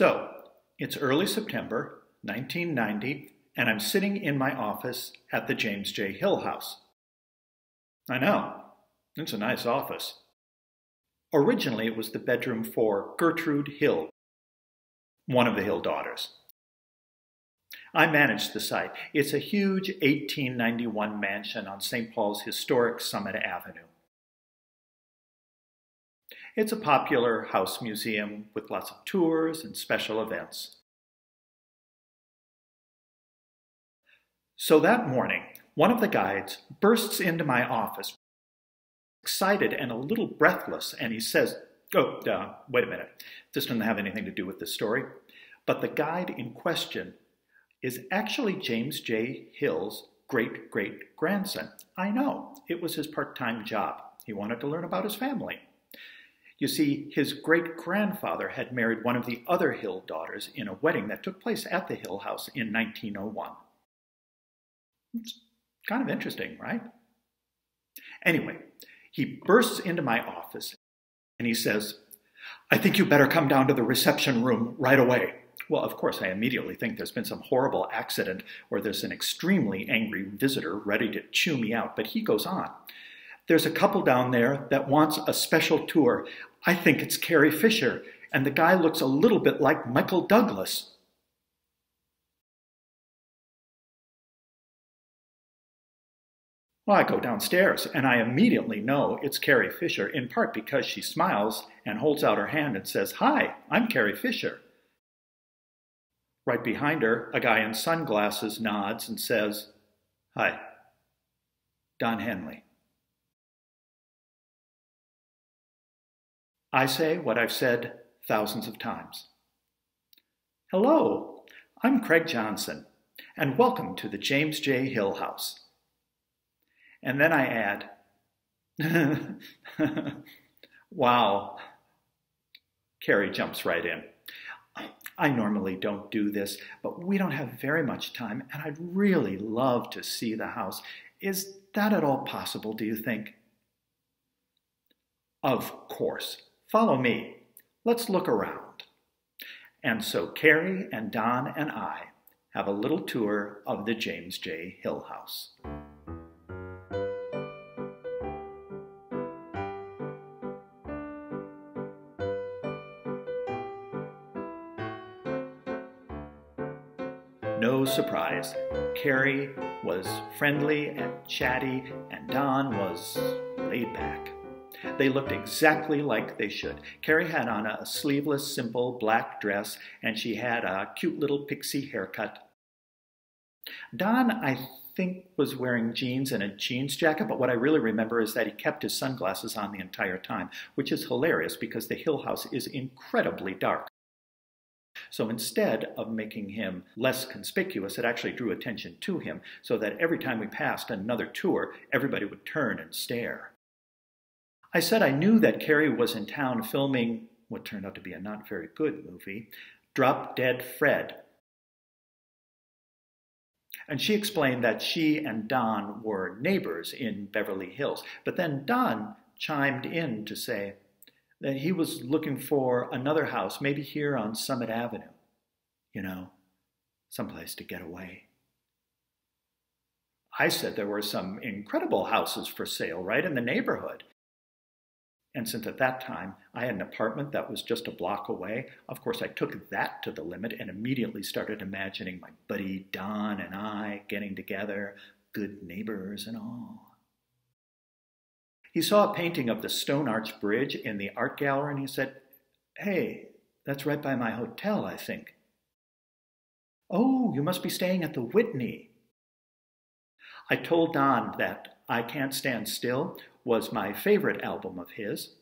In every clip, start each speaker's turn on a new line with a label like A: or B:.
A: So, it's early September 1990, and I'm sitting in my office at the James J. Hill House. I know, it's a nice office. Originally, it was the bedroom for Gertrude Hill, one of the Hill daughters. I managed the site. It's a huge 1891 mansion on St. Paul's historic Summit Avenue. It's a popular house museum with lots of tours and special events. So that morning, one of the guides bursts into my office, excited and a little breathless, and he says, wait a minute, this doesn't have anything to do with this story, but the guide in question is actually James J. Hill's great-great-grandson. I know, it was his part-time job. He wanted to learn about his family. You see, his great-grandfather had married one of the other Hill daughters in a wedding that took place at the Hill House in 1901. It's kind of interesting, right? Anyway, he bursts into my office and he says, "I think you better come down to the reception room right away." Well, of course, I immediately think there's been some horrible accident or there's an extremely angry visitor ready to chew me out, but he goes on. "There's a couple down there that wants a special tour. I think it's Carrie Fisher, and the guy looks a little bit like Michael Douglas." Well, I go downstairs, and I immediately know it's Carrie Fisher, in part because she smiles and holds out her hand and says, "Hi, I'm Carrie Fisher." Right behind her, a guy in sunglasses nods and says, "Hi, Don Henley." I say what I've said thousands of times. "Hello, I'm Craig Johnson, and welcome to the James J. Hill House." And then I add, "Wow." Carrie jumps right in. "I normally don't do this, but we don't have very much time, and I'd really love to see the house. Is that at all possible, do you think?" "Of course. Follow me. Let's look around." And so Carrie and Don and I have a little tour of the James J. Hill House. No surprise, Carrie was friendly and chatty, and Don was laid back. They looked exactly like they should. Carrie had on a sleeveless, simple black dress, and she had a cute little pixie haircut. Don, I think, was wearing jeans and a jeans jacket, but what I really remember is that he kept his sunglasses on the entire time, which is hilarious because the Hill House is incredibly dark. So instead of making him less conspicuous, it actually drew attention to him, so that every time we passed another tour, everybody would turn and stare. I said I knew that Carrie was in town filming what turned out to be a not very good movie, Drop Dead Fred. And she explained that she and Don were neighbors in Beverly Hills. But then Don chimed in to say that he was looking for another house, maybe here on Summit Avenue. You know, someplace to get away. I said there were some incredible houses for sale right in the neighborhood. And since at that time I had an apartment that was just a block away, of course I took that to the limit and immediately started imagining my buddy Don and I getting together, good neighbors and all. He saw a painting of the Stone Arch Bridge in the art gallery and he said, "Hey, that's right by my hotel, I think." "Oh, you must be staying at the Whitney." I told Don that I Can't Stand Still was my favorite album of his.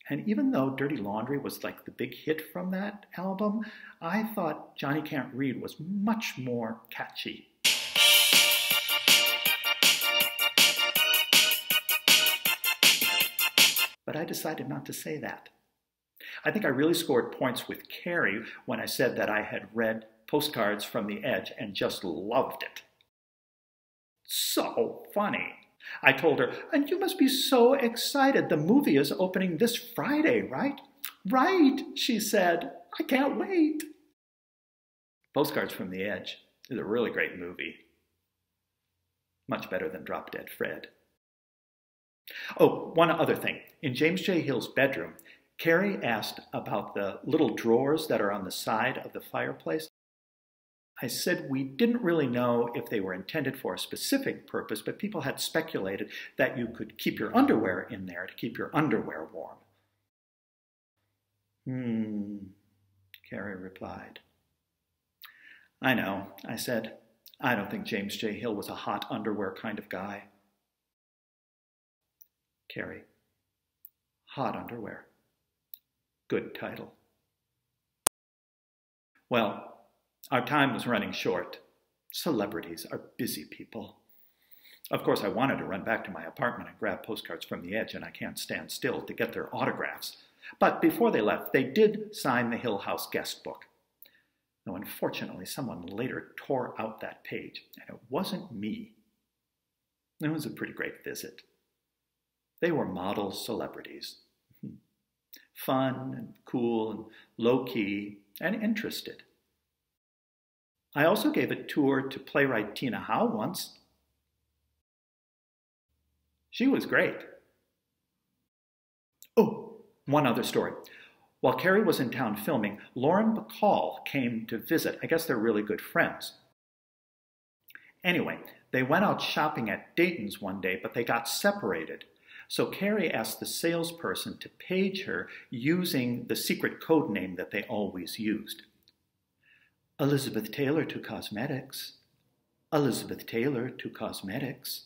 A: And even though Dirty Laundry was like the big hit from that album, I thought Johnny Can't Read was much more catchy. But I decided not to say that. I think I really scored points with Carrie when I said that I had read Postcards from the Edge and just loved it. So funny. I told her, "And you must be so excited. The movie is opening this Friday, right?" "Right," she said. I can't wait. Postcards from the Edge is a really great movie. Much better than Drop Dead Fred. Oh, one other thing. In James J. Hill's bedroom, Carrie asked about the little drawers that are on the side of the fireplace. I said we didn't really know if they were intended for a specific purpose, but people had speculated that you could keep your underwear in there to keep your underwear warm. Carrie replied. I know, I said. I don't think James J. Hill was a hot underwear kind of guy. Carrie. Hot underwear. Good title. Well, our time was running short. Celebrities are busy people. Of course, I wanted to run back to my apartment and grab Postcards from the Edge, and I can't stand still to get their autographs. But before they left, they did sign the Hill House guest book. Though unfortunately, someone later tore out that page, and it wasn't me. It was a pretty great visit. They were model celebrities. Fun and cool and low-key and interested. I also gave a tour to playwright Tina Howe once. She was great. Oh, one other story. While Carrie was in town filming, Lauren Bacall came to visit. I guess they're really good friends. Anyway, they went out shopping at Dayton's one day, but they got separated. So Carrie asked the salesperson to page her using the secret code name that they always used. Elizabeth Taylor to Cosmetics. Elizabeth Taylor to Cosmetics.